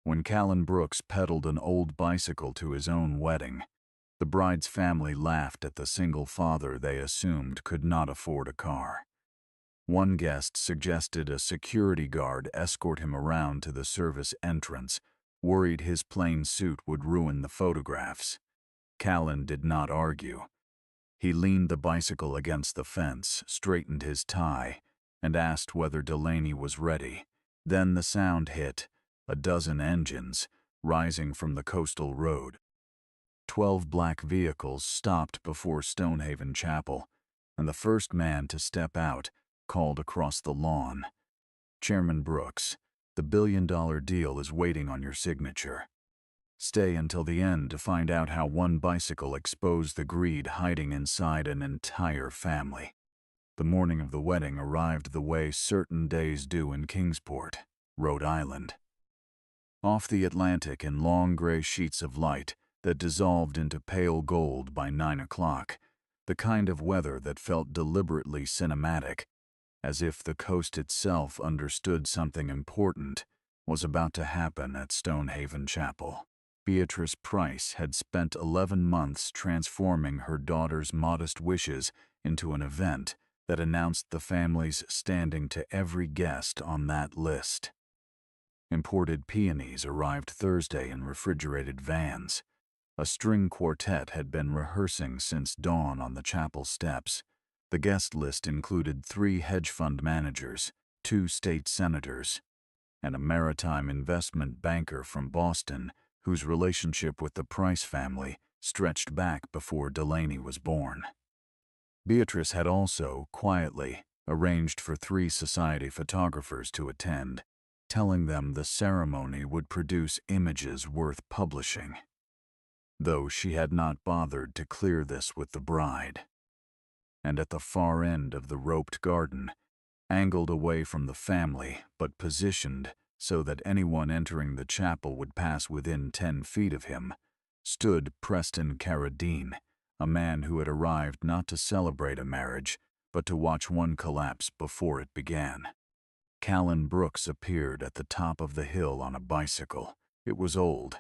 When Callan Brooks pedaled an old bicycle to his own wedding, the bride's family laughed at the single father they assumed could not afford a car. One guest suggested a security guard escort him around to the service entrance, worried his plain suit would ruin the photographs. Callan did not argue. He leaned the bicycle against the fence, straightened his tie, and asked whether Delaney was ready. Then the sound hit, a dozen engines, rising from the coastal road. 12 black vehicles stopped before Stonehaven Chapel, and the first man to step out called across the lawn, "Chairman Brooks, the billion-dollar deal is waiting on your signature. Stay until the end to find out how one bicycle exposed the greed hiding inside an entire family." The morning of the wedding arrived the way certain days do in Kingsport, Rhode Island. Off the Atlantic in long gray sheets of light that dissolved into pale gold by 9 o'clock, the kind of weather that felt deliberately cinematic, as if the coast itself understood something important was about to happen at Stonehaven Chapel. Beatrice Price had spent 11 months transforming her daughter's modest wishes into an event that announced the family's standing to every guest on that list. Imported peonies arrived Thursday in refrigerated vans. A string quartet had been rehearsing since dawn on the chapel steps. The guest list included 3 hedge fund managers, 2 state senators, and a maritime investment banker from Boston whose relationship with the Price family stretched back before Delaney was born. Beatrice had also, quietly, arranged for 3 society photographers to attend, telling them the ceremony would produce images worth publishing, though she had not bothered to clear this with the bride. And at the far end of the roped garden, angled away from the family but positioned so that anyone entering the chapel would pass within 10 feet of him, stood Preston Carradine, a man who had arrived not to celebrate a marriage, but to watch one collapse before it began. Callan Brooks appeared at the top of the hill on a bicycle. It was old,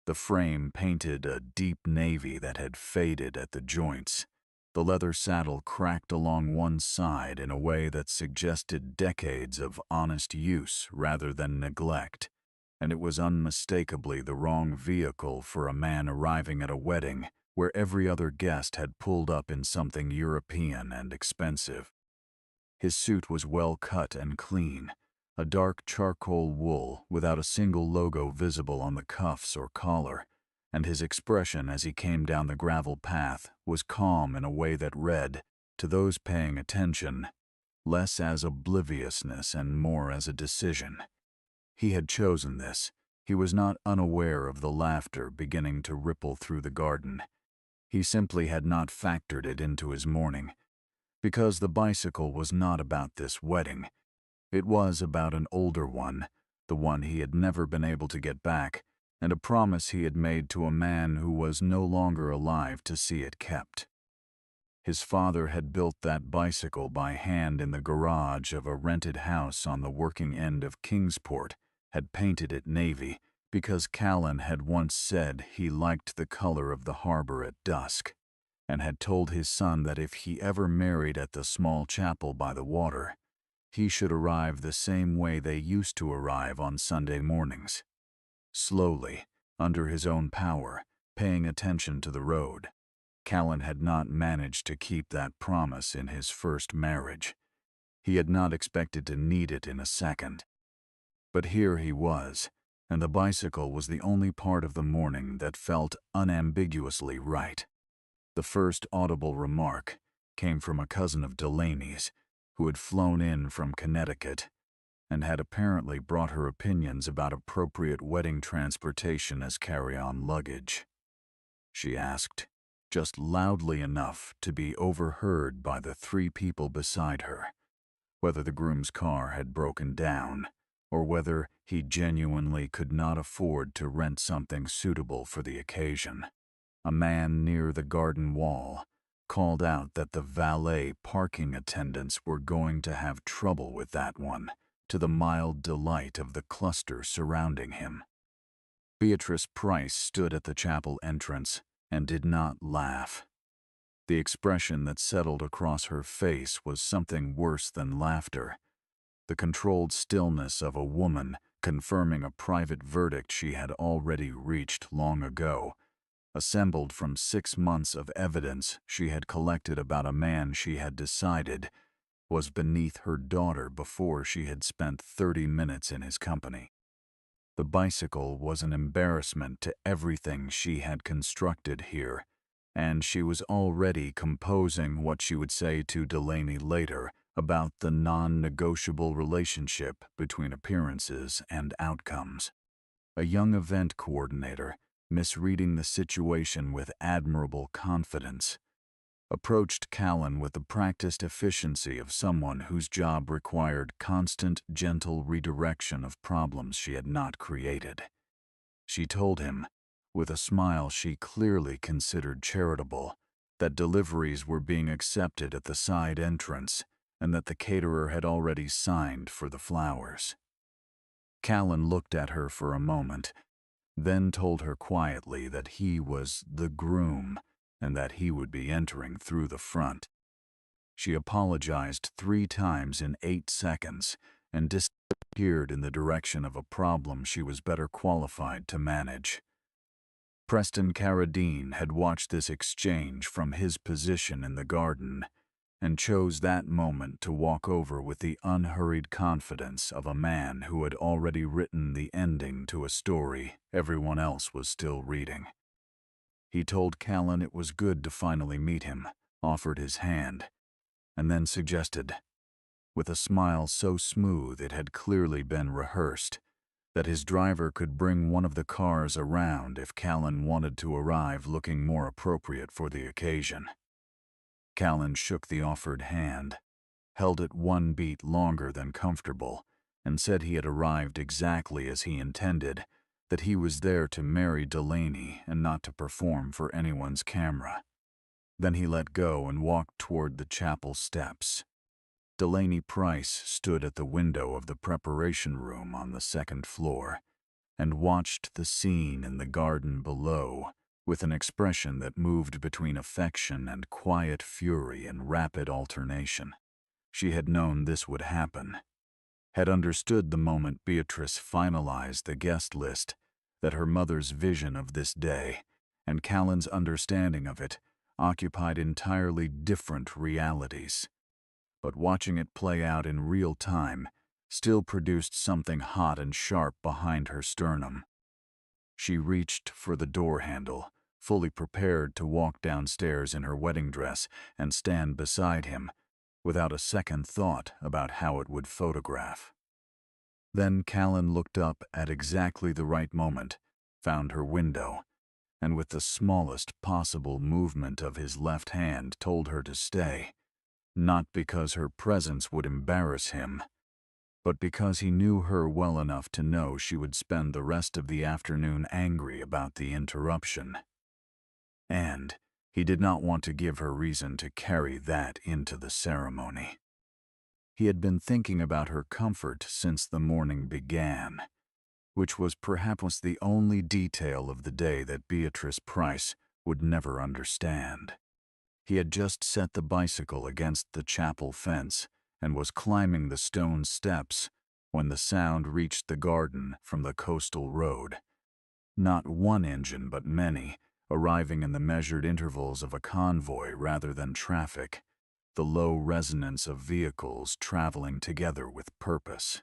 the frame painted a deep navy that had faded at the joints. The leather saddle cracked along one side in a way that suggested decades of honest use rather than neglect, and it was unmistakably the wrong vehicle for a man arriving at a wedding where every other guest had pulled up in something European and expensive. His suit was well cut and clean, a dark charcoal wool without a single logo visible on the cuffs or collar, and his expression as he came down the gravel path was calm in a way that read, to those paying attention, less as obliviousness and more as a decision. He had chosen this. He was not unaware of the laughter beginning to ripple through the garden. He simply had not factored it into his morning, because the bicycle was not about this wedding. It was about an older one, the one he had never been able to get back, and a promise he had made to a man who was no longer alive to see it kept. His father had built that bicycle by hand in the garage of a rented house on the working end of Kingsport, had painted it navy, because Callan had once said he liked the color of the harbor at dusk, and had told his son that if he ever married at the small chapel by the water, he should arrive the same way they used to arrive on Sunday mornings. Slowly, under his own power, paying attention to the road. Callan had not managed to keep that promise in his first marriage. He had not expected to need it in a second. But here he was, and the bicycle was the only part of the morning that felt unambiguously right. The first audible remark came from a cousin of Delaney's, who had flown in from Connecticut, and had apparently brought her opinions about appropriate wedding transportation as carry-on luggage. She asked, just loudly enough to be overheard by the 3 people beside her, whether the groom's car had broken down, or whether he genuinely could not afford to rent something suitable for the occasion. A man near the garden wall called out that the valet parking attendants were going to have trouble with that one, to the mild delight of the cluster surrounding him. Beatrice Price stood at the chapel entrance and did not laugh. The expression that settled across her face was something worse than laughter. The controlled stillness of a woman confirming a private verdict she had already reached long ago, assembled from 6 months of evidence she had collected about a man she had decided was beneath her daughter before she had spent 30 minutes in his company. The bicycle was an embarrassment to everything she had constructed here, and she was already composing what she would say to Delaney later about the non-negotiable relationship between appearances and outcomes. A young event coordinator, misreading the situation with admirable confidence, approached Callan with the practiced efficiency of someone whose job required constant, gentle redirection of problems she had not created. She told him, with a smile she clearly considered charitable, that deliveries were being accepted at the side entrance and that the caterer had already signed for the flowers. Callan looked at her for a moment, then told her quietly that he was the groom and that he would be entering through the front. She apologized 3 times in 8 seconds and disappeared in the direction of a problem she was better qualified to manage. Preston Carradine had watched this exchange from his position in the garden and chose that moment to walk over with the unhurried confidence of a man who had already written the ending to a story everyone else was still reading. He told Callan it was good to finally meet him, offered his hand, and then suggested, with a smile so smooth it had clearly been rehearsed, that his driver could bring one of the cars around if Callan wanted to arrive looking more appropriate for the occasion. Callan shook the offered hand, held it 1 beat longer than comfortable, and said he had arrived exactly as he intended, that he was there to marry Delaney and not to perform for anyone's camera. Then he let go and walked toward the chapel steps. Delaney Price stood at the window of the preparation room on the 2nd floor and watched the scene in the garden below with an expression that moved between affection and quiet fury in rapid alternation. She had known this would happen, had understood the moment Beatrice finalized the guest list that her mother's vision of this day and Callan's understanding of it occupied entirely different realities. But watching it play out in real time still produced something hot and sharp behind her sternum. She reached for the door handle, fully prepared to walk downstairs in her wedding dress and stand beside him, without a second thought about how it would photograph. Then Callan looked up at exactly the right moment, found her window, and with the smallest possible movement of his left hand told her to stay, not because her presence would embarrass him, but because he knew her well enough to know she would spend the rest of the afternoon angry about the interruption. And he did not want to give her reason to carry that into the ceremony. He had been thinking about her comfort since the morning began, which was perhaps the only detail of the day that Beatrice Price would never understand. He had just set the bicycle against the chapel fence and was climbing the stone steps when the sound reached the garden from the coastal road. Not one engine, but many, arriving in the measured intervals of a convoy rather than traffic, the low resonance of vehicles traveling together with purpose.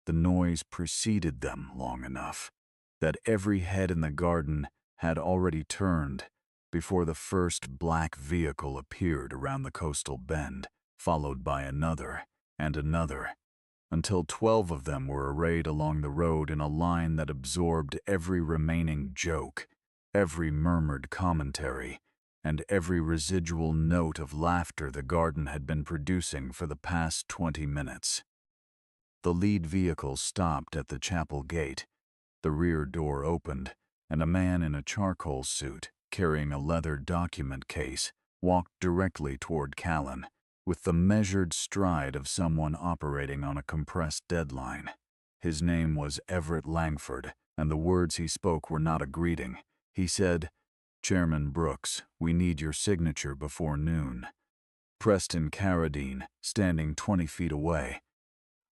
The noise preceded them long enough that every head in the garden had already turned before the first black vehicle appeared around the coastal bend, followed by another and another, until 12 of them were arrayed along the road in a line that absorbed every remaining joke, every murmured commentary, and every residual note of laughter the garden had been producing for the past 20 minutes. The lead vehicle stopped at the chapel gate, the rear door opened, and a man in a charcoal suit, carrying a leather document case, walked directly toward Callan, with the measured stride of someone operating on a compressed deadline. His name was Everett Langford, and the words he spoke were not a greeting. He said, "Chairman Brooks, we need your signature before noon." Preston Carradine, standing 20 feet away,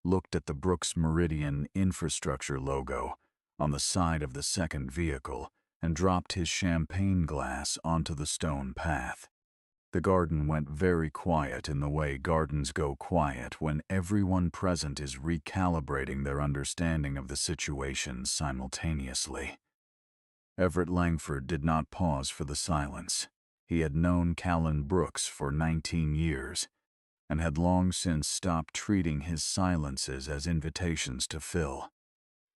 looked at the Brooks Meridian Infrastructure logo on the side of the second vehicle and dropped his champagne glass onto the stone path. The garden went very quiet in the way gardens go quiet when everyone present is recalibrating their understanding of the situation simultaneously. Everett Langford did not pause for the silence. He had known Callan Brooks for 19 years and had long since stopped treating his silences as invitations to fill.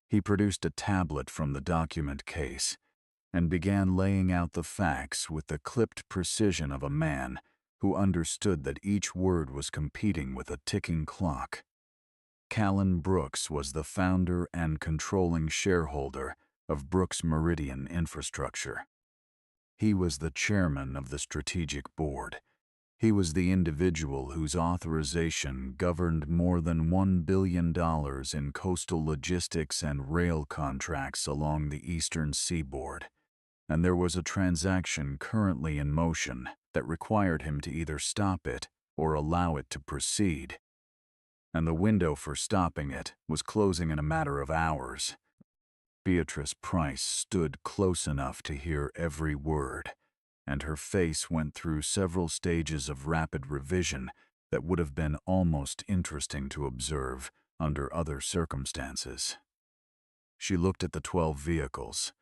He produced a tablet from the document case and began laying out the facts with the clipped precision of a man who understood that each word was competing with a ticking clock. Callan Brooks was the founder and controlling shareholder of Brooks Meridian Infrastructure. He was the chairman of the strategic board. He was the individual whose authorization governed more than $1 billion in coastal logistics and rail contracts along the eastern seaboard. And there was a transaction currently in motion that required him to either stop it or allow it to proceed. And the window for stopping it was closing in a matter of hours. Beatrice Price stood close enough to hear every word, and her face went through several stages of rapid revision that would have been almost interesting to observe under other circumstances. She looked at the 12 vehicles,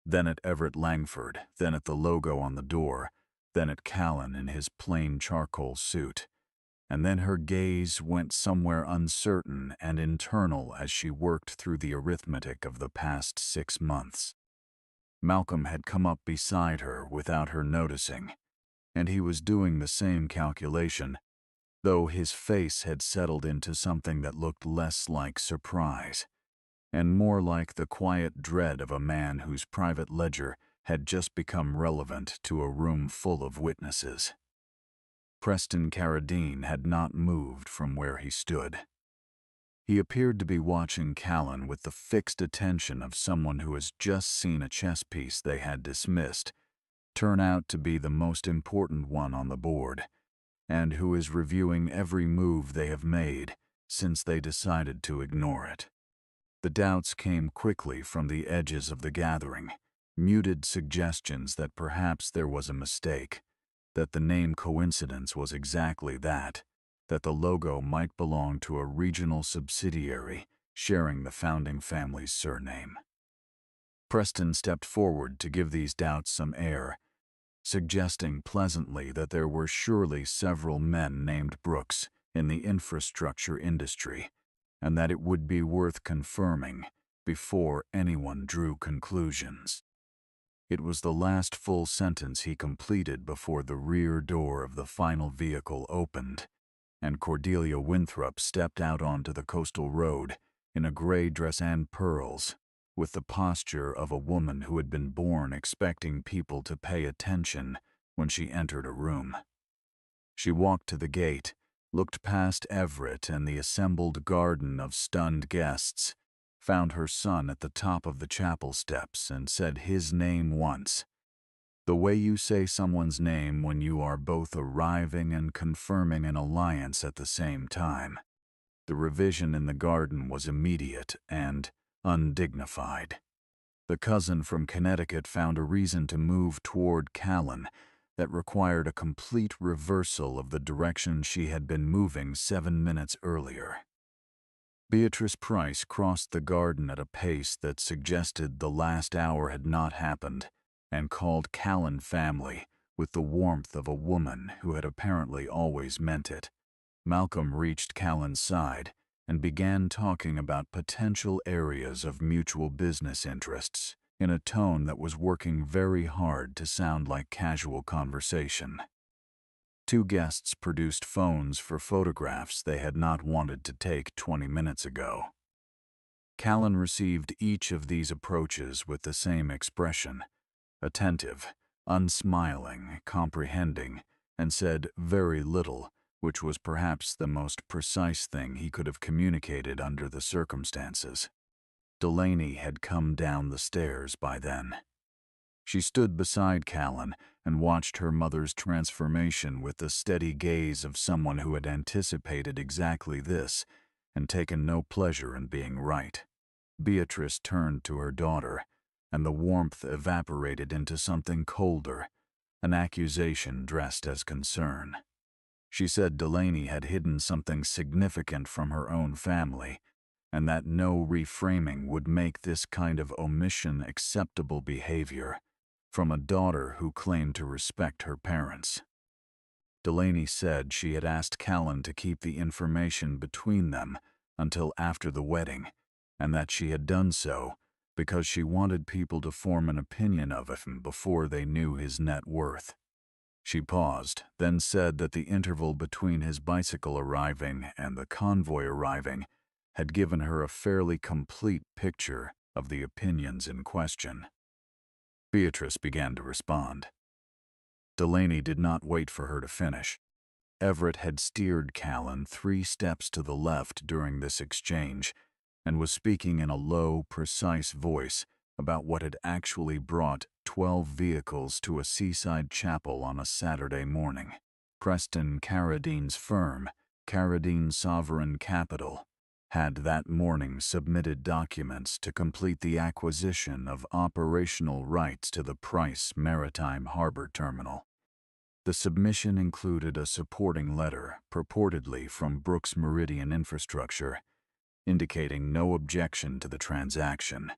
then at Everett Langford, then at the logo on the door, then at Callan in his plain charcoal suit, and then her gaze went somewhere uncertain and internal as she worked through the arithmetic of the past 6 months. Malcolm had come up beside her without her noticing, and he was doing the same calculation, though his face had settled into something that looked less like surprise, and more like the quiet dread of a man whose private ledger had just become relevant to a room full of witnesses. Preston Carradine had not moved from where he stood. He appeared to be watching Callan with the fixed attention of someone who has just seen a chess piece they had dismissed turn out to be the most important one on the board, and who is reviewing every move they have made since they decided to ignore it. The doubts came quickly from the edges of the gathering, muted suggestions that perhaps there was a mistake, that the name coincidence was exactly that the logo might belong to a regional subsidiary sharing the founding family's surname. Preston stepped forward to give these doubts some air, suggesting pleasantly that there were surely several men named Brooks in the infrastructure industry, and that it would be worth confirming before anyone drew conclusions. It was the last full sentence he completed before the rear door of the final vehicle opened, and Cordelia Winthrop stepped out onto the coastal road in a gray dress and pearls, with the posture of a woman who had been born expecting people to pay attention when she entered a room. She walked to the gate, looked past Everett and the assembled garden of stunned guests, found her son at the top of the chapel steps and said his name once. The way you say someone's name when you are both arriving and confirming an alliance at the same time. The revision in the garden was immediate and undignified. The cousin from Connecticut found a reason to move toward Callan that required a complete reversal of the direction she had been moving 7 minutes earlier. Beatrice Price crossed the garden at a pace that suggested the last hour had not happened, and called Callan family with the warmth of a woman who had apparently always meant it. Malcolm reached Callan's side and began talking about potential areas of mutual business interests in a tone that was working very hard to sound like casual conversation. 2 guests produced phones for photographs they had not wanted to take 20 minutes ago. Callan received each of these approaches with the same expression, attentive, unsmiling, comprehending, and said very little, which was perhaps the most precise thing he could have communicated under the circumstances. Delaney had come down the stairs by then. She stood beside Callan and watched her mother's transformation with the steady gaze of someone who had anticipated exactly this and taken no pleasure in being right. Beatrice turned to her daughter, and the warmth evaporated into something colder, an accusation dressed as concern. She said Delaney had hidden something significant from her own family, and that no reframing would make this kind of omission acceptable behavior from a daughter who claimed to respect her parents. Delaney said she had asked Callan to keep the information between them until after the wedding, and that she had done so because she wanted people to form an opinion of him before they knew his net worth. She paused, then said that the interval between his bicycle arriving and the convoy arriving had given her a fairly complete picture of the opinions in question. Beatrice began to respond. Delaney did not wait for her to finish. Everett had steered Callan 3 steps to the left during this exchange and was speaking in a low, precise voice about what had actually brought 12 vehicles to a seaside chapel on a Saturday morning. Preston Carradine's firm, Carradine Sovereign Capital, had that morning submitted documents to complete the acquisition of operational rights to the Price Maritime Harbor Terminal. The submission included a supporting letter, purportedly from Brooks Meridian Infrastructure, indicating no objection to the transaction.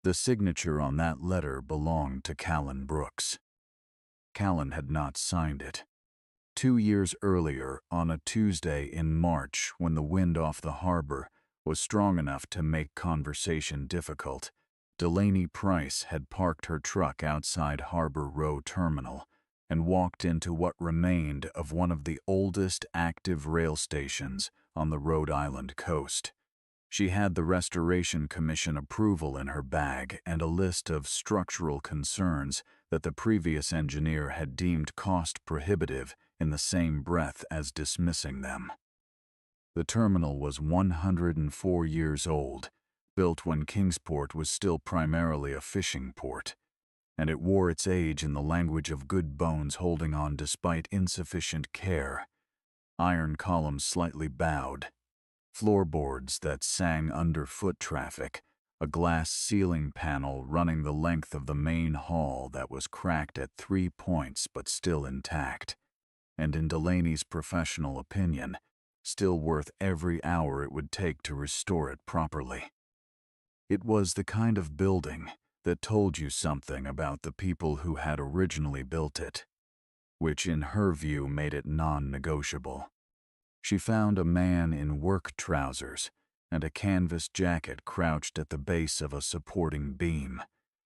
The signature on that letter belonged to Callan Brooks. Callan had not signed it. 2 years earlier, on a Tuesday in March, when the wind off the harbor was strong enough to make conversation difficult, Delaney Price had parked her truck outside Harbor Row Terminal and walked into what remained of one of the oldest active rail stations on the Rhode Island coast. She had the Restoration Commission approval in her bag and a list of structural concerns that the previous engineer had deemed cost prohibitive in the same breath as dismissing them. The terminal was 104 years old, built when Kingsport was still primarily a fishing port, and it wore its age in the language of good bones holding on despite insufficient care. Iron columns slightly bowed, floorboards that sang under foot traffic, a glass ceiling panel running the length of the main hall that was cracked at 3 points but still intact, and in Delaney's professional opinion, still worth every hour it would take to restore it properly. It was the kind of building that told you something about the people who had originally built it, which in her view made it non-negotiable. She found a man in work trousers and a canvas jacket crouched at the base of a supporting beam,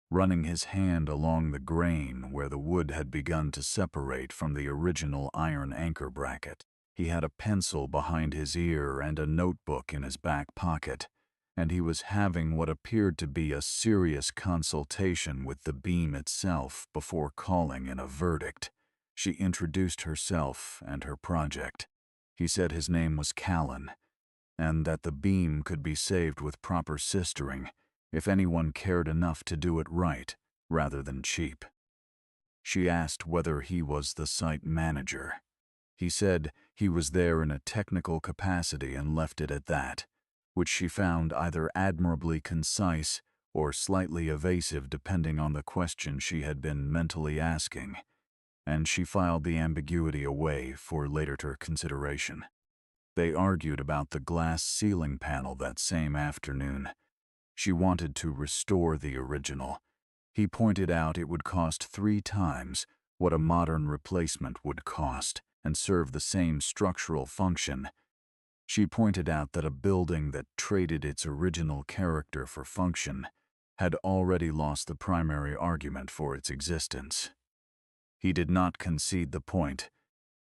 running his hand along the grain where the wood had begun to separate from the original iron anchor bracket. He had a pencil behind his ear and a notebook in his back pocket, and he was having what appeared to be a serious consultation with the beam itself before calling in a verdict. She introduced herself and her project. He said his name was Callan, and that the beam could be saved with proper sistering if anyone cared enough to do it right rather than cheap. She asked whether he was the site manager. He said he was there in a technical capacity and left it at that, which she found either admirably concise or slightly evasive depending on the question she had been mentally asking, and she filed the ambiguity away for later consideration. They argued about the glass ceiling panel that same afternoon. She wanted to restore the original. He pointed out it would cost 3 times what a modern replacement would cost and serve the same structural function. She pointed out that a building that traded its original character for function had already lost the primary argument for its existence. He did not concede the point,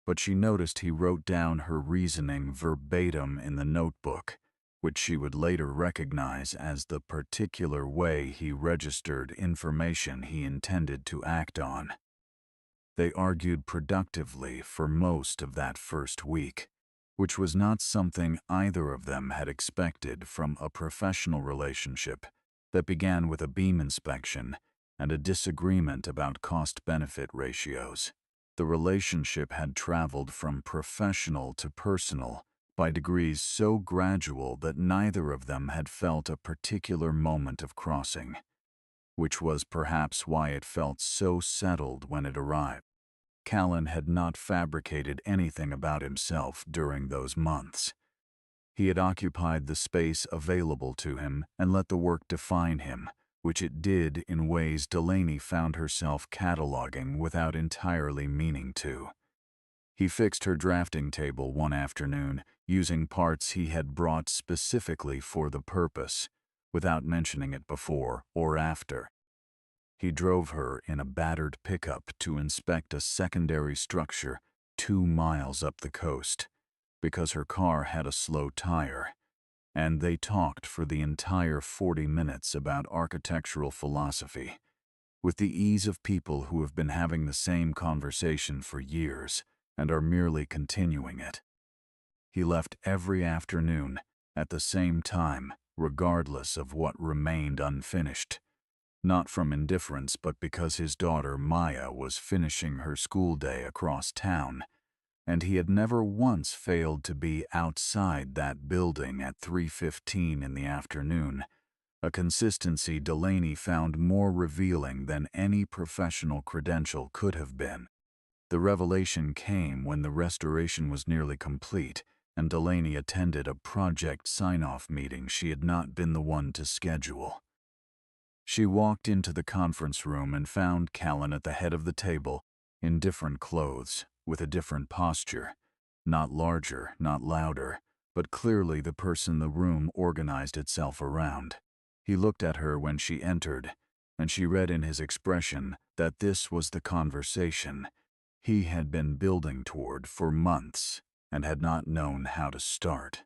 but she noticed he wrote down her reasoning verbatim in the notebook, which she would later recognize as the particular way he registered information he intended to act on. They argued productively for most of that first week. which was not something either of them had expected from a professional relationship that began with a beam inspection and a disagreement about cost-benefit ratios. The relationship had traveled from professional to personal by degrees so gradual that neither of them had felt a particular moment of crossing, which was perhaps why it felt so settled when it arrived. Callan had not fabricated anything about himself during those months. He had occupied the space available to him and let the work define him, which it did in ways Delaney found herself cataloging without entirely meaning to. He fixed her drafting table one afternoon using parts he had brought specifically for the purpose, without mentioning it before or after. He drove her in a battered pickup to inspect a secondary structure 2 miles up the coast, because her car had a slow tire, and they talked for the entire 40 minutes about architectural philosophy, with the ease of people who have been having the same conversation for years and are merely continuing it. He left every afternoon at the same time, regardless of what remained unfinished, not from indifference but because his daughter Maya was finishing her school day across town, and he had never once failed to be outside that building at 3:15 in the afternoon, a consistency Delaney found more revealing than any professional credential could have been. The revelation came when the restoration was nearly complete, and Delaney attended a project sign-off meeting she had not been the one to schedule. She walked into the conference room and found Callan at the head of the table, in different clothes, with a different posture, not larger, not louder, but clearly the person the room organized itself around. He looked at her when she entered, and she read in his expression that this was the conversation he had been building toward for months and had not known how to start.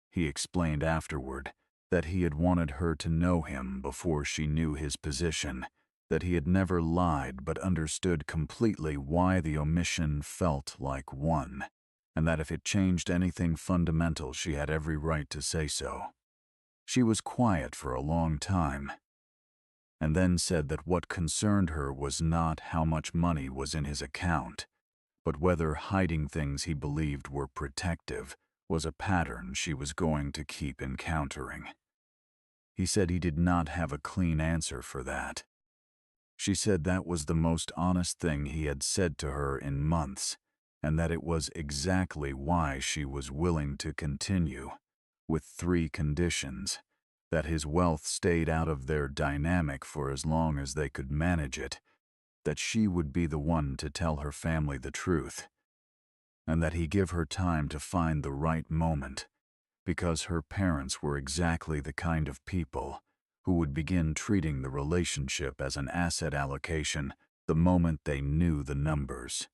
He explained afterward that he had wanted her to know him before she knew his position, that he had never lied but understood completely why the omission felt like one, and that if it changed anything fundamental she had every right to say so. She was quiet for a long time, and then said that what concerned her was not how much money was in his account, but whether hiding things he believed were protective was a pattern she was going to keep encountering. He said he did not have a clean answer for that. She said that was the most honest thing he had said to her in months, and that it was exactly why she was willing to continue, with 3 conditions: that his wealth stayed out of their dynamic for as long as they could manage it, that she would be the one to tell her family the truth, and that he give her time to find the right moment, because her parents were exactly the kind of people who would begin treating the relationship as an asset allocation the moment they knew the numbers.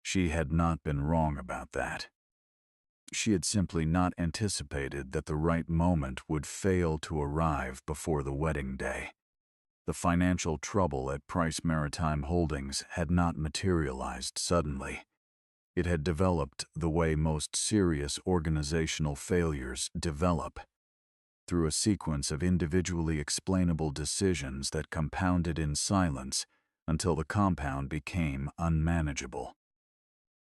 She had not been wrong about that. She had simply not anticipated that the right moment would fail to arrive before the wedding day. The financial trouble at Price Maritime Holdings had not materialized suddenly. It had developed the way most serious organizational failures develop, through a sequence of individually explainable decisions that compounded in silence until the compound became unmanageable.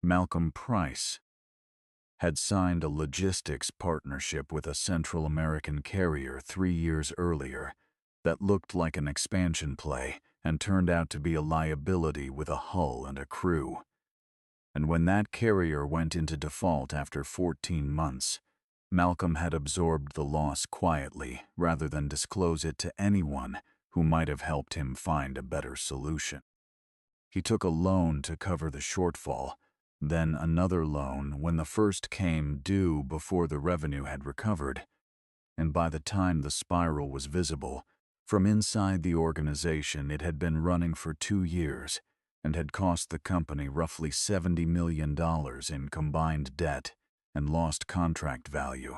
Malcolm Price had signed a logistics partnership with a Central American carrier 3 years earlier that looked like an expansion play and turned out to be a liability with a hull and a crew. And when that carrier went into default after 14 months, Malcolm had absorbed the loss quietly rather than disclose it to anyone who might have helped him find a better solution. He took a loan to cover the shortfall, then another loan when the first came due before the revenue had recovered, and by the time the spiral was visible, from inside the organization it had been running for 2 years and had cost the company roughly $70 million in combined debt and lost contract value.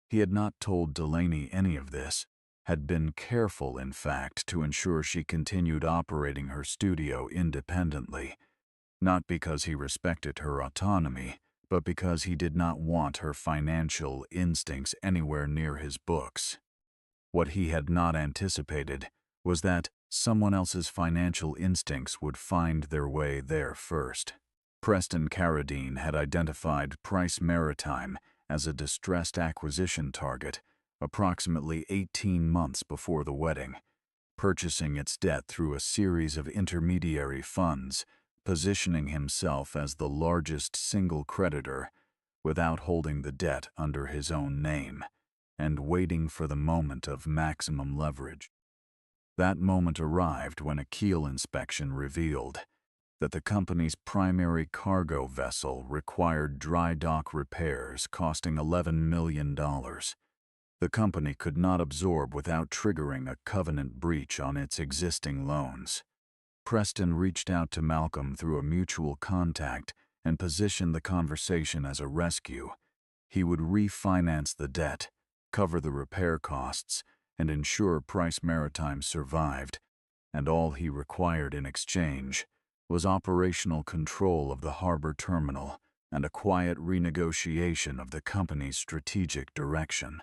He had not told Delaney any of this, had been careful, in fact, to ensure she continued operating her studio independently, not because he respected her autonomy, but because he did not want her financial instincts anywhere near his books. What he had not anticipated was that someone else's financial instincts would find their way there first. Preston Carradine had identified Price Maritime as a distressed acquisition target approximately 18 months before the wedding, purchasing its debt through a series of intermediary funds, positioning himself as the largest single creditor without holding the debt under his own name, and waiting for the moment of maximum leverage. That moment arrived when a keel inspection revealed that the company's primary cargo vessel required dry dock repairs costing $11 million. The company could not absorb without triggering a covenant breach on its existing loans. Preston reached out to Malcolm through a mutual contact and positioned the conversation as a rescue. He would refinance the debt, cover the repair costs, and ensure Price Maritime survived, and all he required in exchange was operational control of the harbor terminal and a quiet renegotiation of the company's strategic direction.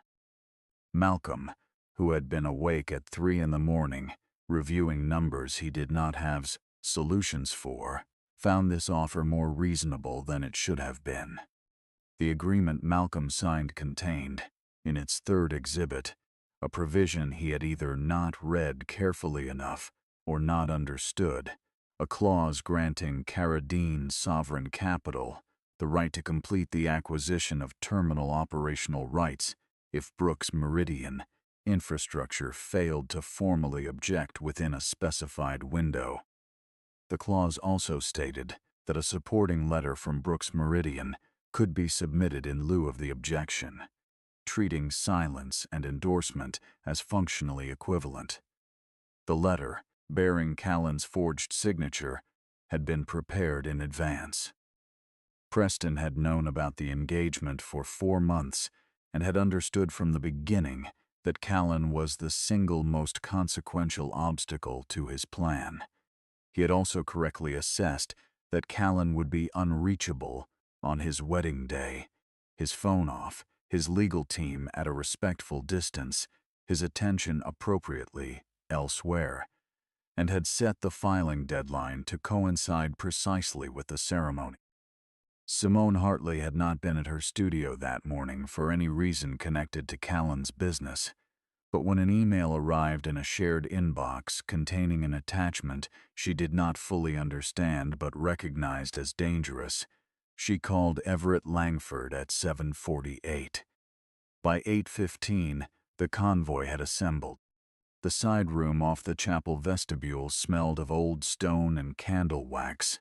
Malcolm, who had been awake at 3 in the morning, reviewing numbers he did not have solutions for, found this offer more reasonable than it should have been. The agreement Malcolm signed contained, in its third exhibit, a provision he had either not read carefully enough or not understood, a clause granting Carradine sovereign capital the right to complete the acquisition of terminal operational rights if Brooks Meridian infrastructure failed to formally object within a specified window. The clause also stated that a supporting letter from Brooks Meridian could be submitted in lieu of the objection, treating silence and endorsement as functionally equivalent. The letter, bearing Callan's forged signature, had been prepared in advance. Preston had known about the engagement for 4 months and had understood from the beginning that Callan was the single most consequential obstacle to his plan. He had also correctly assessed that Callan would be unreachable on his wedding day, his phone off, his legal team at a respectful distance, his attention appropriately elsewhere, and had set the filing deadline to coincide precisely with the ceremony. Simone Hartley had not been at her studio that morning for any reason connected to Callan's business, but when an email arrived in a shared inbox containing an attachment she did not fully understand but recognized as dangerous, she called Everett Langford at 7:48. By 8:15, the convoy had assembled. The side room off the chapel vestibule smelled of old stone and candle wax,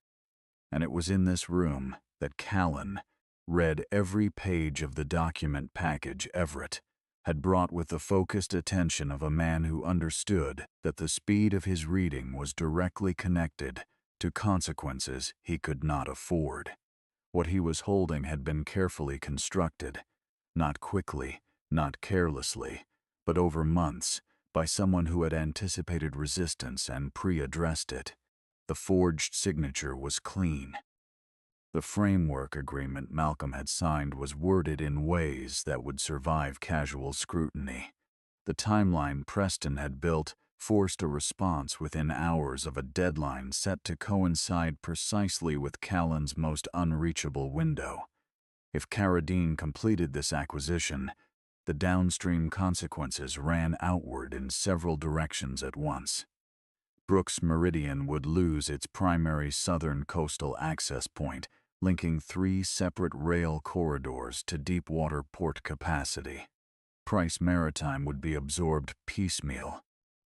and it was in this room that Callan read every page of the document package Everett had brought with the focused attention of a man who understood that the speed of his reading was directly connected to consequences he could not afford. What he was holding had been carefully constructed, not quickly, not carelessly, but over months, by someone who had anticipated resistance and pre-addressed it. The forged signature was clean. The framework agreement Malcolm had signed was worded in ways that would survive casual scrutiny. The timeline Preston had built forced a response within hours of a deadline set to coincide precisely with Callan's most unreachable window. If Carradine completed this acquisition, the downstream consequences ran outward in several directions at once. Brooks Meridian would lose its primary southern coastal access point, linking 3 separate rail corridors to deepwater port capacity. Price Maritime would be absorbed piecemeal,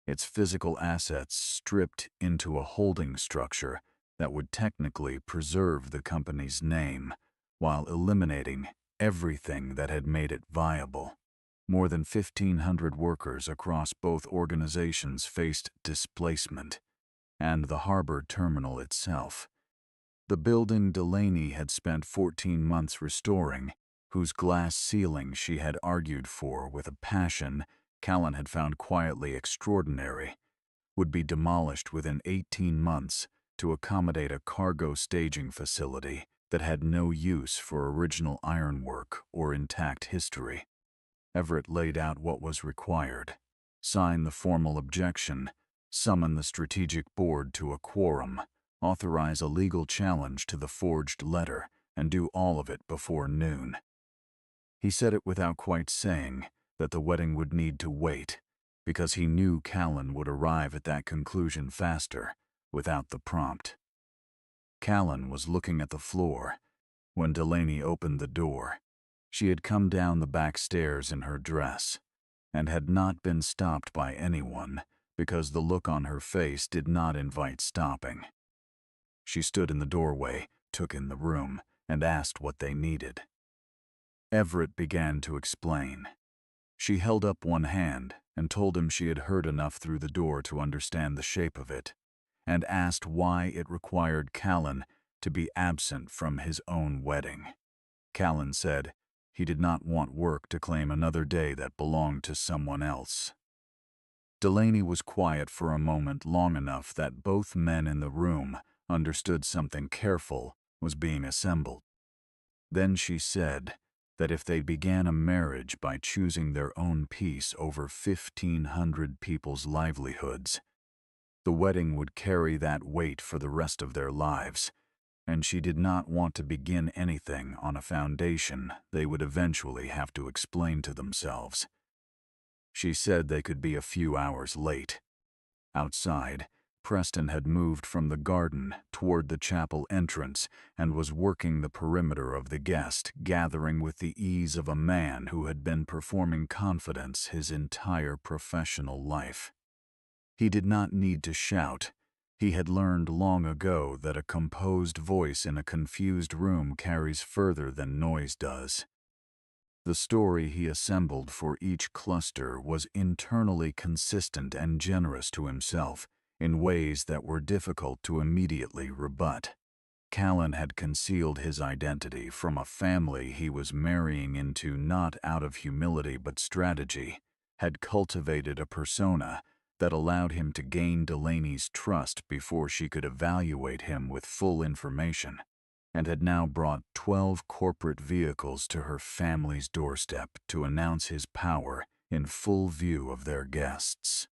its physical assets stripped into a holding structure that would technically preserve the company's name, while eliminating everything that had made it viable. More than 1,500 workers across both organizations faced displacement, and the harbor terminal itself. The building Delaney had spent 14 months restoring, whose glass ceiling she had argued for with a passion Callan had found quietly extraordinary, would be demolished within 18 months to accommodate a cargo staging facility that had no use for original ironwork or intact history. Everett laid out what was required: sign the formal objection, summon the strategic board to a quorum, authorize a legal challenge to the forged letter, and do all of it before noon. He said it without quite saying that the wedding would need to wait, because he knew Callan would arrive at that conclusion faster, without the prompt. Callan was looking at the floor when Delaney opened the door. She had come down the back stairs in her dress, and had not been stopped by anyone because the look on her face did not invite stopping. She stood in the doorway, took in the room, and asked what they needed. Everett began to explain. She held up one hand and told him she had heard enough through the door to understand the shape of it, and asked why it required Callan to be absent from his own wedding. Callan said he did not want work to claim another day that belonged to someone else. Delaney was quiet for a moment, long enough that both men in the room understood something careful was being assembled. Then she said that if they began a marriage by choosing their own peace over 1,500 people's livelihoods, the wedding would carry that weight for the rest of their lives, and she did not want to begin anything on a foundation they would eventually have to explain to themselves. She said they could be a few hours late. Outside, Preston had moved from the garden toward the chapel entrance and was working the perimeter of the guest, gathering with the ease of a man who had been performing confidence his entire professional life. He did not need to shout. He had learned long ago that a composed voice in a confused room carries further than noise does. The story he assembled for each cluster was internally consistent and generous to himself, in ways that were difficult to immediately rebut. Callan had concealed his identity from a family he was marrying into not out of humility but strategy, had cultivated a persona that allowed him to gain Delaney's trust before she could evaluate him with full information, and had now brought 12 corporate vehicles to her family's doorstep to announce his power in full view of their guests.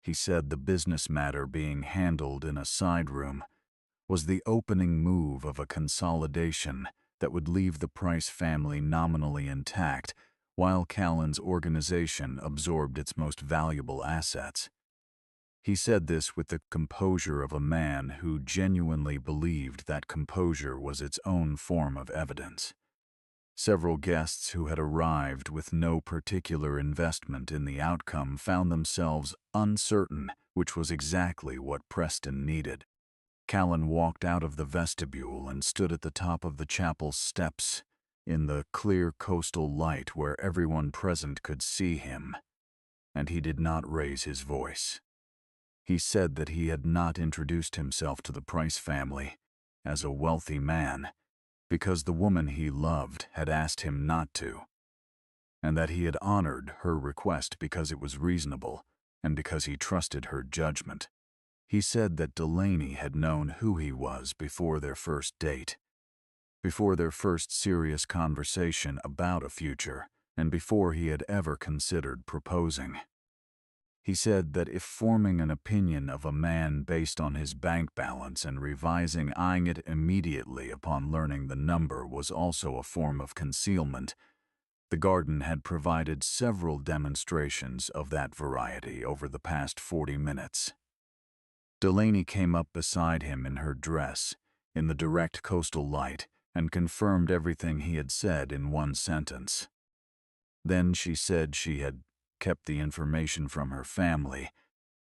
He said the business matter being handled in a side room was the opening move of a consolidation that would leave the Price family nominally intact while Callan's organization absorbed its most valuable assets. He said this with the composure of a man who genuinely believed that composure was its own form of evidence. Several guests who had arrived with no particular investment in the outcome found themselves uncertain, which was exactly what Preston needed. Callan walked out of the vestibule and stood at the top of the chapel steps in the clear coastal light where everyone present could see him, and he did not raise his voice. He said that he had not introduced himself to the Price family as a wealthy man because the woman he loved had asked him not to, and that he had honored her request because it was reasonable and because he trusted her judgment. He said that Delaney had known who he was before their first date, before their first serious conversation about a future, and before he had ever considered proposing. He said that if forming an opinion of a man based on his bank balance and eyeing it immediately upon learning the number was also a form of concealment, the garden had provided several demonstrations of that variety over the past 40 minutes. Delaney came up beside him in her dress, in the direct coastal light, and confirmed everything he had said in one sentence. Then she said she had kept the information from her family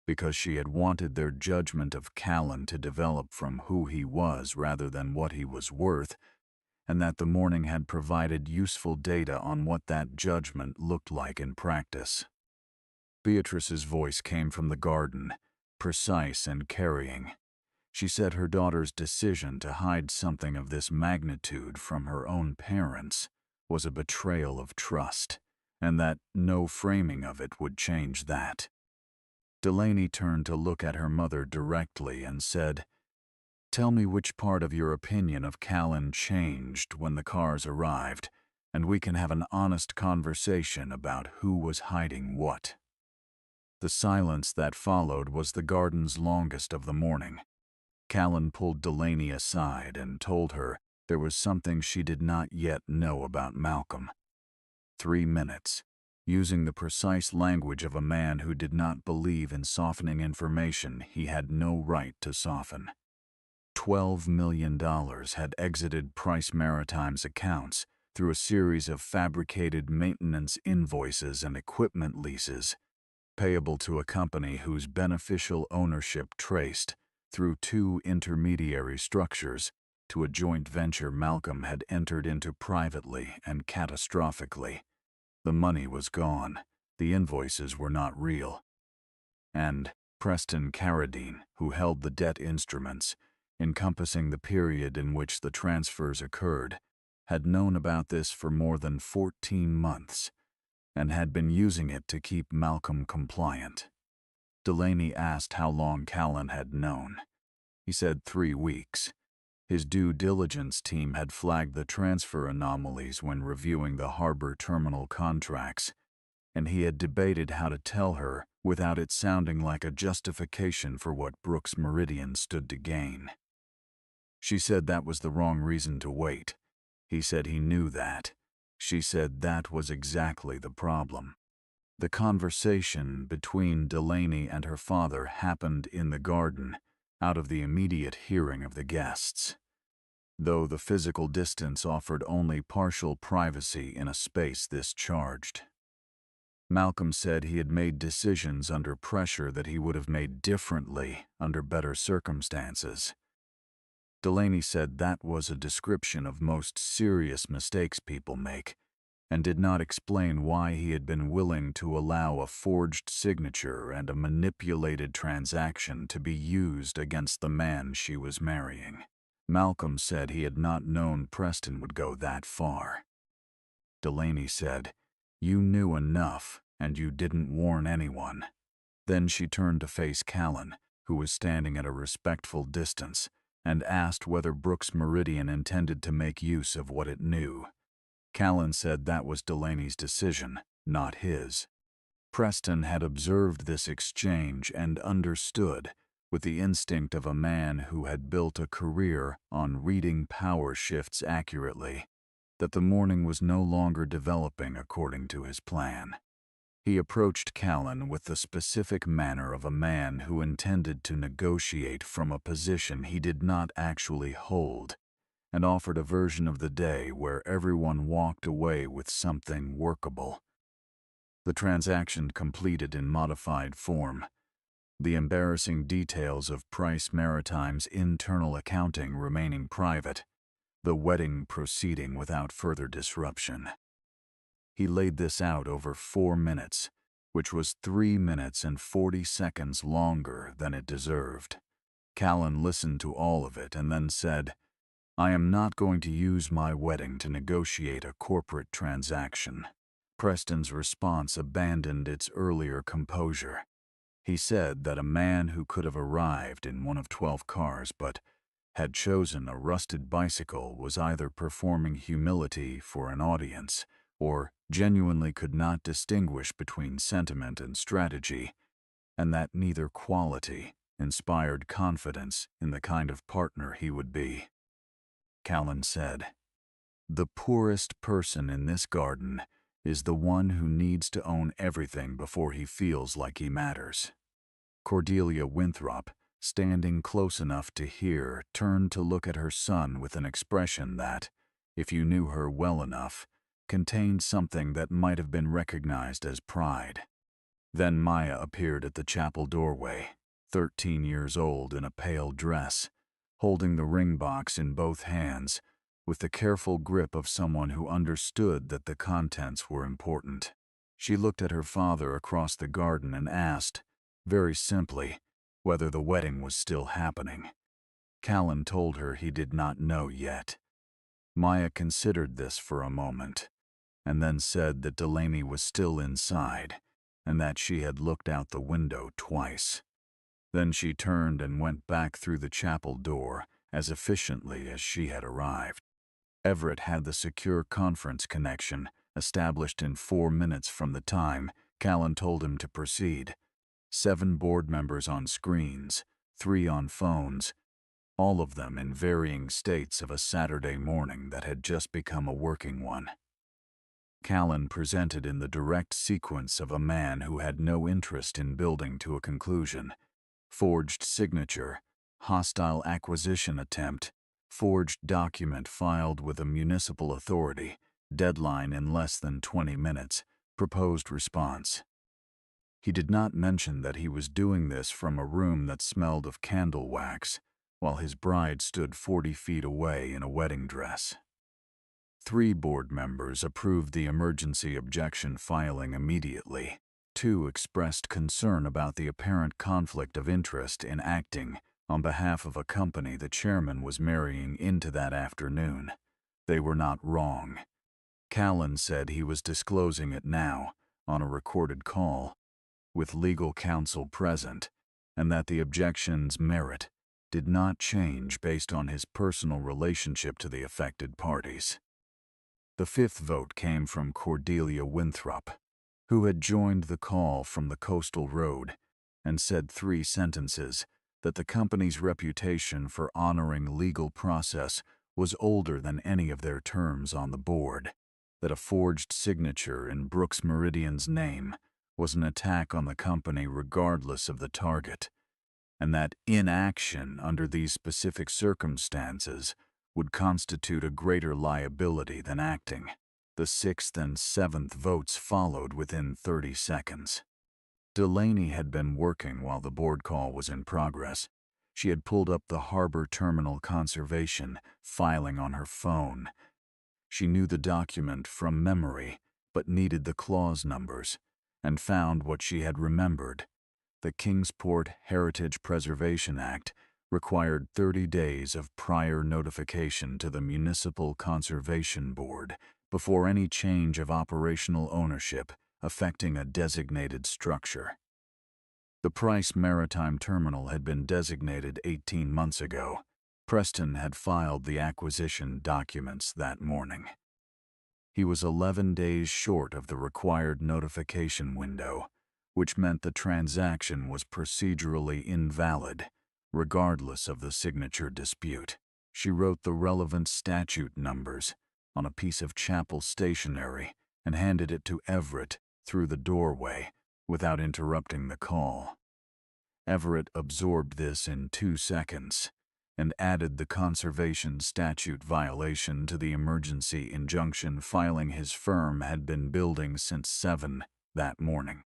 because she had wanted their judgment of Callan to develop from who he was rather than what he was worth, and that the morning had provided useful data on what that judgment looked like in practice. Beatrice's voice came from the garden, precise and carrying. She said her daughter's decision to hide something of this magnitude from her own parents was a betrayal of trust, and that no framing of it would change that. Delaney turned to look at her mother directly and said, Tell me which part of your opinion of Callan changed when the cars arrived, and we can have an honest conversation about who was hiding what." The silence that followed was the garden's longest of the morning. Callan pulled Delaney aside and told her there was something she did not yet know about Malcolm. 3 minutes, using the precise language of a man who did not believe in softening information he had no right to soften. $12 million had exited Price Maritime's accounts through a series of fabricated maintenance invoices and equipment leases, payable to a company whose beneficial ownership traced, through 2 intermediary structures, to a joint venture Malcolm had entered into privately and catastrophically. The money was gone. The invoices were not real. And Preston Carradine, who held the debt instruments, encompassing the period in which the transfers occurred, had known about this for more than 14 months, and had been using it to keep Malcolm compliant. Delaney asked how long Callan had known. He said 3 weeks. His due diligence team had flagged the transfer anomalies when reviewing the harbor terminal contracts, and he had debated how to tell her without it sounding like a justification for what Brooks Meridian stood to gain. She said that was the wrong reason to wait. He said he knew that. She said that was exactly the problem. The conversation between Delaney and her father happened in the garden, out of the immediate hearing of the guests, though the physical distance offered only partial privacy in a space this charged. Malcolm said he had made decisions under pressure that he would have made differently under better circumstances. Delaney said that was a description of most serious mistakes people make, and did not explain why he had been willing to allow a forged signature and a manipulated transaction to be used against the man she was marrying. Malcolm said he had not known Preston would go that far. Delaney said, "You knew enough, and you didn't warn anyone." Then she turned to face Callan, who was standing at a respectful distance, and asked whether Brooks Meridian intended to make use of what it knew. Callan said that was Delaney's decision, not his. Preston had observed this exchange and understood, with the instinct of a man who had built a career on reading power shifts accurately, that the morning was no longer developing according to his plan. He approached Callan with the specific manner of a man who intended to negotiate from a position he did not actually hold, and offered a version of the day where everyone walked away with something workable. The transaction completed in modified form, the embarrassing details of Price Maritime's internal accounting remaining private, the wedding proceeding without further disruption. He laid this out over 4 minutes, which was 3 minutes and 40 seconds longer than it deserved. Callan listened to all of it and then said, "I am not going to use my wedding to negotiate a corporate transaction." Preston's response abandoned its earlier composure. He said that a man who could have arrived in one of 12 cars but had chosen a rusted bicycle was either performing humility for an audience or genuinely could not distinguish between sentiment and strategy, and that neither quality inspired confidence in the kind of partner he would be. Callan said, "The poorest person in this garden is the one who needs to own everything before he feels like he matters." Cordelia Winthrop, standing close enough to hear, turned to look at her son with an expression that, if you knew her well enough, contained something that might have been recognized as pride. Then Maya appeared at the chapel doorway, 13 years old in a pale dress, holding the ring box in both hands, with the careful grip of someone who understood that the contents were important. She looked at her father across the garden and asked, very simply, whether the wedding was still happening. Callan told her he did not know yet. Maya considered this for a moment, and then said that Delaney was still inside, and that she had looked out the window twice. Then she turned and went back through the chapel door as efficiently as she had arrived. Everett had the secure conference connection established in 4 minutes from the time Callan told him to proceed. 7 board members on screens, 3 on phones, all of them in varying states of a Saturday morning that had just become a working one. Callan presented in the direct sequence of a man who had no interest in building to a conclusion. Forged signature, hostile acquisition attempt, forged document filed with a municipal authority, deadline in less than 20 minutes, proposed response. He did not mention that he was doing this from a room that smelled of candle wax, while his bride stood 40 feet away in a wedding dress. 3 board members approved the emergency objection filing immediately. 2 expressed concern about the apparent conflict of interest in acting on behalf of a company the chairman was marrying into that afternoon. They were not wrong. Callan said he was disclosing it now, on a recorded call, with legal counsel present, and that the objection's merit did not change based on his personal relationship to the affected parties. The 5th vote came from Cordelia Winthrop, who had joined the call from the coastal road and said 3 sentences that the company's reputation for honoring legal process was older than any of their terms on the board, that a forged signature in Brooks Meridian's name was an attack on the company regardless of the target, and that inaction under these specific circumstances would constitute a greater liability than acting. The 6th and 7th votes followed within 30 seconds. Delaney had been working while the board call was in progress. She had pulled up the Harbor Terminal Conservation filing on her phone. She knew the document from memory, but needed the clause numbers, and found what she had remembered. The Kingsport Heritage Preservation Act required 30 days of prior notification to the Municipal Conservation Board before any change of operational ownership affecting a designated structure. The Price Maritime Terminal had been designated 18 months ago. Preston had filed the acquisition documents that morning. He was 11 days short of the required notification window, which meant the transaction was procedurally invalid, regardless of the signature dispute. She wrote the relevant statute numbers on a piece of chapel stationery and handed it to Everett through the doorway without interrupting the call. Everett absorbed this in 2 seconds and added the conservation statute violation to the emergency injunction filing his firm had been building since 7 that morning.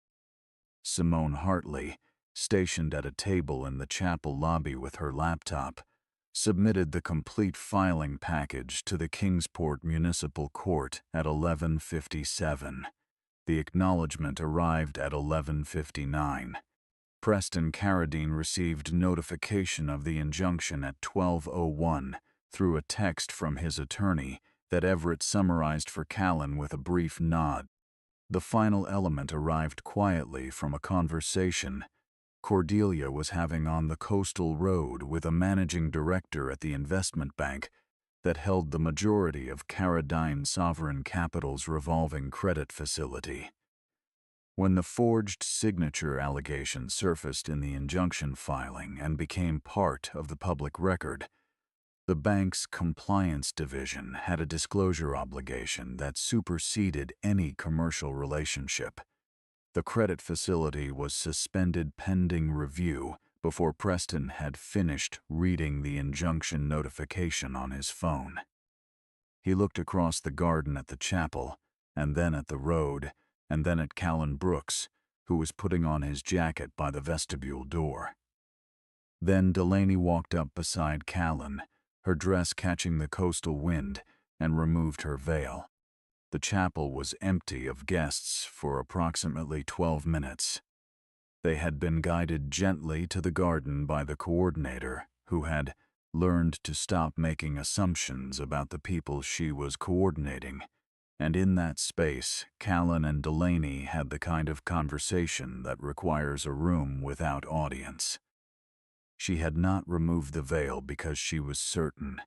Simone Hartley, stationed at a table in the chapel lobby with her laptop, submitted the complete filing package to the Kingsport Municipal Court at 11:57. The acknowledgement arrived at 11:59. Preston Carradine received notification of the injunction at 12:01 through a text from his attorney that Everett summarized for Callan with a brief nod. The final element arrived quietly from a conversation Cordelia was having on the coastal road with a managing director at the investment bank that held the majority of Carradine Sovereign Capital's revolving credit facility. When the forged signature allegation surfaced in the injunction filing and became part of the public record, the bank's compliance division had a disclosure obligation that superseded any commercial relationship. The credit facility was suspended pending review before Preston had finished reading the injunction notification on his phone. He looked across the garden at the chapel, and then at the road, and then at Callan Brooks, who was putting on his jacket by the vestibule door. Then Delaney walked up beside Callan, her dress catching the coastal wind, and removed her veil. The chapel was empty of guests for approximately 12 minutes. They had been guided gently to the garden by the coordinator, who had learned to stop making assumptions about the people she was coordinating, and in that space, Callan and Delaney had the kind of conversation that requires a room without audience. She had not removed the veil because she was certain.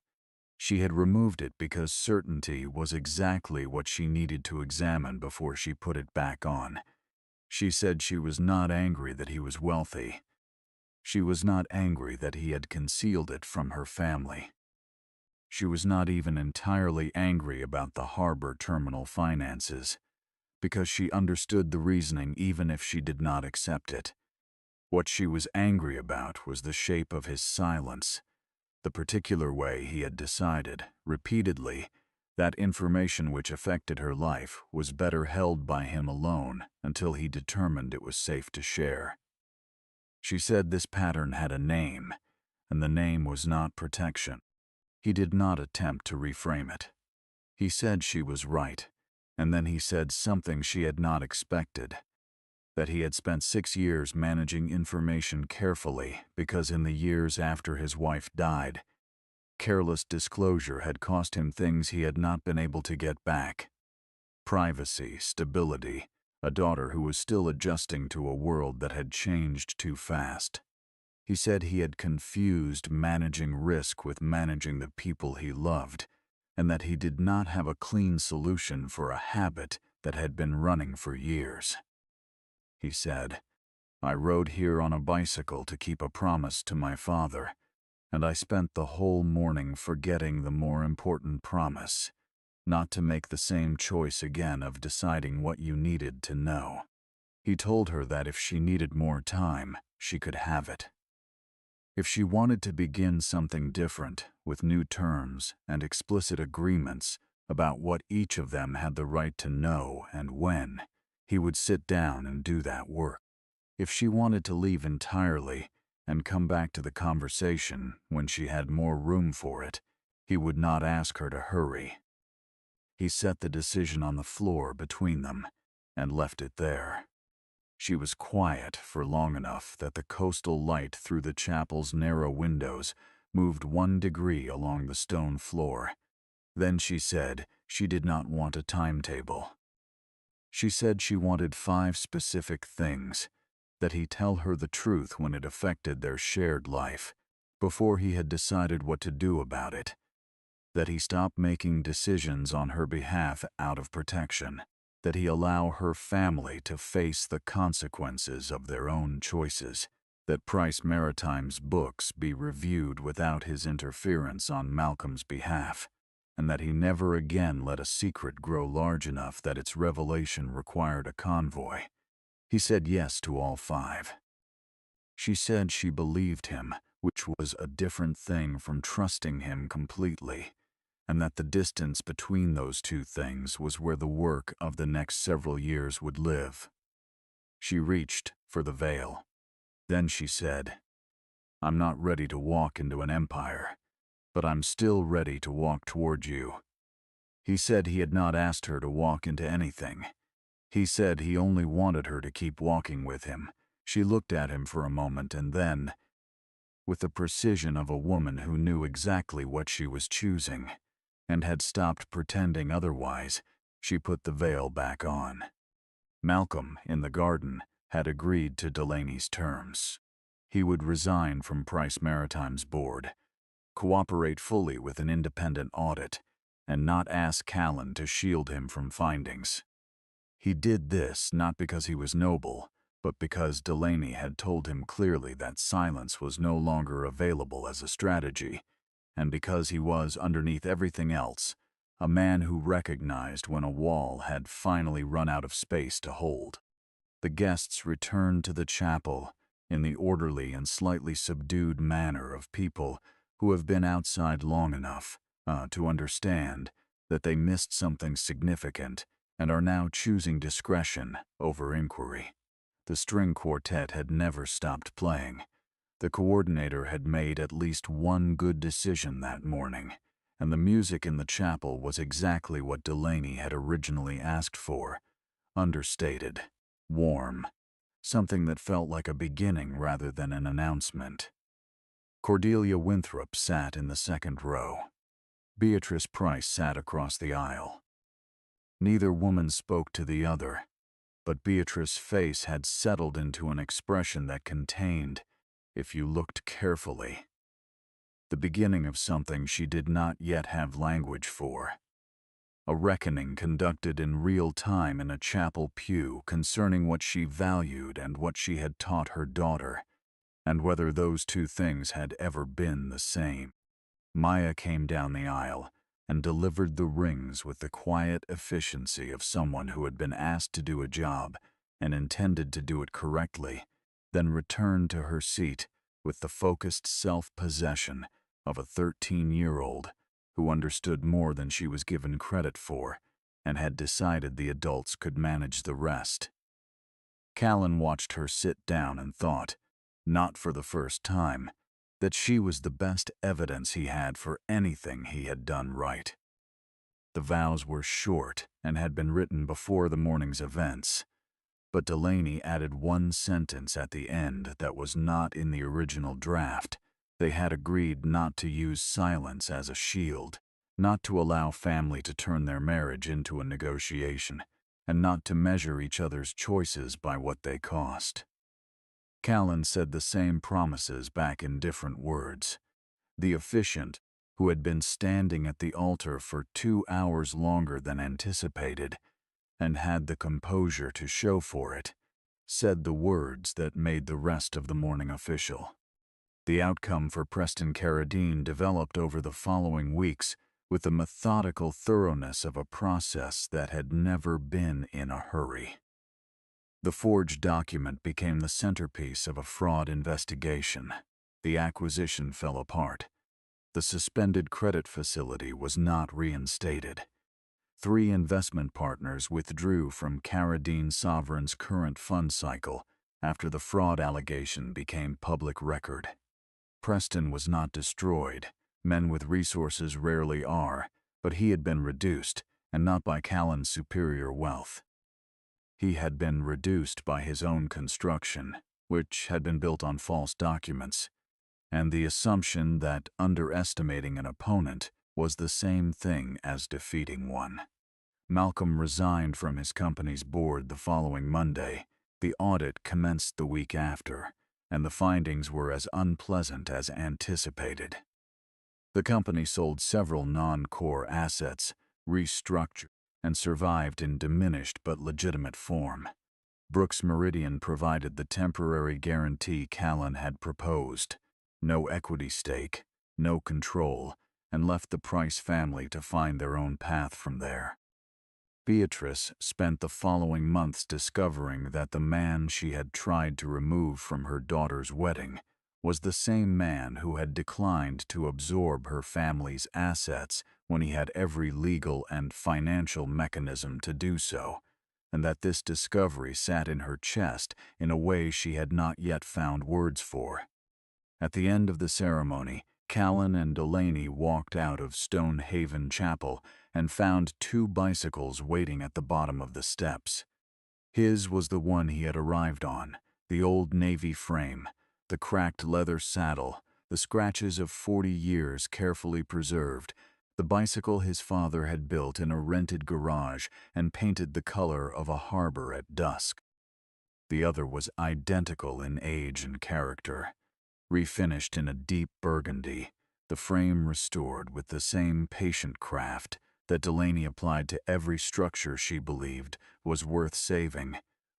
She had removed it because certainty was exactly what she needed to examine before she put it back on. She said she was not angry that he was wealthy. She was not angry that he had concealed it from her family. She was not even entirely angry about the harbor terminal finances, because she understood the reasoning even if she did not accept it. What she was angry about was the shape of his silence, the particular way he had decided, repeatedly, that information which affected her life was better held by him alone until he determined it was safe to share. She said this pattern had a name, and the name was not protection. He did not attempt to reframe it. He said she was right, and then he said something she had not expected, that he had spent 6 years managing information carefully because in the years after his wife died, careless disclosure had cost him things he had not been able to get back. Privacy, stability, a daughter who was still adjusting to a world that had changed too fast. He said he had confused managing risk with managing the people he loved, and that he did not have a clean solution for a habit that had been running for years. He said, "I rode here on a bicycle to keep a promise to my father, and I spent the whole morning forgetting the more important promise, not to make the same choice again of deciding what you needed to know." He told her that if she needed more time, she could have it. If she wanted to begin something different, with new terms and explicit agreements about what each of them had the right to know and when, he would sit down and do that work. If she wanted to leave entirely and come back to the conversation when she had more room for it, he would not ask her to hurry. He set the decision on the floor between them and left it there. She was quiet for long enough that the coastal light through the chapel's narrow windows moved 1 degree along the stone floor. Then she said she did not want a timetable. She said she wanted 5 specific things, that he tell her the truth when it affected their shared life, before he had decided what to do about it, that he stop making decisions on her behalf out of protection, that he allow her family to face the consequences of their own choices, that Price Maritime's books be reviewed without his interference on Malcolm's behalf, and that he never again let a secret grow large enough that its revelation required a convoy. He said yes to all 5. She said she believed him, which was a different thing from trusting him completely, and that the distance between those 2 things was where the work of the next several years would live. She reached for the veil. Then she said, "I'm not ready to walk into an empire, but I'm still ready to walk toward you." He said he had not asked her to walk into anything. He said he only wanted her to keep walking with him. She looked at him for a moment and then, with the precision of a woman who knew exactly what she was choosing, and had stopped pretending otherwise, she put the veil back on. Malcolm, in the garden, had agreed to Delaney's terms. He would resign from Price Maritime's board, cooperate fully with an independent audit, and not ask Callan to shield him from findings. He did this not because he was noble, but because Delaney had told him clearly that silence was no longer available as a strategy, and because he was, underneath everything else, a man who recognized when a wall had finally run out of space to hold. The guests returned to the chapel in the orderly and slightly subdued manner of people who have been outside long enough to understand that they missed something significant and are now choosing discretion over inquiry. The string quartet had never stopped playing. The coordinator had made at least one good decision that morning, and the music in the chapel was exactly what Delaney had originally asked for: understated, warm, something that felt like a beginning rather than an announcement. Cordelia Winthrop sat in the 2nd row. Beatrice Price sat across the aisle. Neither woman spoke to the other, but Beatrice's face had settled into an expression that contained, if you looked carefully, carefully. The beginning of something she did not yet have language for. A reckoning conducted in real time in a chapel pew concerning what she valued and what she had taught her daughter, and whether those two things had ever been the same. Maya came down the aisle and delivered the rings with the quiet efficiency of someone who had been asked to do a job and intended to do it correctly, then returned to her seat with the focused self-possession of a 13-year-old who understood more than she was given credit for and had decided the adults could manage the rest. Callan watched her sit down and thought, not for the first time, that she was the best evidence he had for anything he had done right. The vows were short and had been written before the morning's events, but Delaney added one sentence at the end that was not in the original draft. They had agreed not to use silence as a shield, not to allow family to turn their marriage into a negotiation, and not to measure each other's choices by what they cost. Callan said the same promises back in different words. The officiant, who had been standing at the altar for 2 hours longer than anticipated, and had the composure to show for it, said the words that made the rest of the morning official. The outcome for Preston Carradine developed over the following weeks with the methodical thoroughness of a process that had never been in a hurry. The forged document became the centerpiece of a fraud investigation. The acquisition fell apart. The suspended credit facility was not reinstated. 3 investment partners withdrew from Carradine Sovereign's current fund cycle after the fraud allegation became public record. Preston was not destroyed. Men with resources rarely are, but he had been reduced, and not by Callan's superior wealth. He had been reduced by his own construction, which had been built on false documents, and the assumption that underestimating an opponent was the same thing as defeating one. Malcolm resigned from his company's board the following Monday. The audit commenced the week after, and the findings were as unpleasant as anticipated. The company sold several non-core assets, restructured, and survived in diminished but legitimate form. Brooks Meridian provided the temporary guarantee Callan had proposed: no equity stake, no control, and left the Price family to find their own path from there. Beatrice spent the following months discovering that the man she had tried to remove from her daughter's wedding was the same man who had declined to absorb her family's assets when he had every legal and financial mechanism to do so, and that this discovery sat in her chest in a way she had not yet found words for. At the end of the ceremony, Callan and Delaney walked out of Stonehaven Chapel and found 2 bicycles waiting at the bottom of the steps. His was the one he had arrived on, the old navy frame, the cracked leather saddle, the scratches of 40 years carefully preserved, the bicycle his father had built in a rented garage and painted the color of a harbor at dusk. The other was identical in age and character. Refinished in a deep burgundy, the frame restored with the same patient craft that Delaney applied to every structure she believed was worth saving,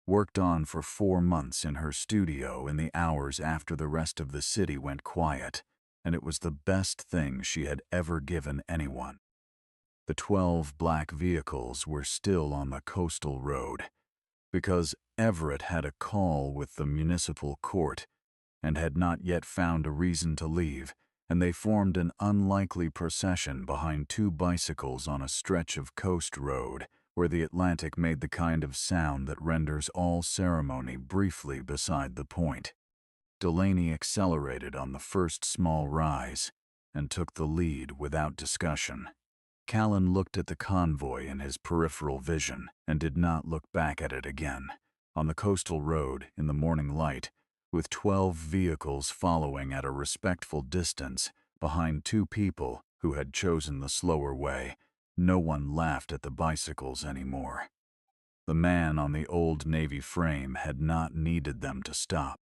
worked on for 4 months in her studio in the hours after the rest of the city went quiet, and it was the best thing she had ever given anyone. The 12 black vehicles were still on the coastal road, because Everett had a call with the municipal court and had not yet found a reason to leave, and they formed an unlikely procession behind 2 bicycles on a stretch of coast road where the Atlantic made the kind of sound that renders all ceremony briefly beside the point. Delaney accelerated on the first small rise and took the lead without discussion. Callan looked at the convoy in his peripheral vision and did not look back at it again. On the coastal road, in the morning light, with 12 vehicles following at a respectful distance behind 2 people who had chosen the slower way, no one laughed at the bicycles anymore. The man on the old navy frame had not needed them to stop.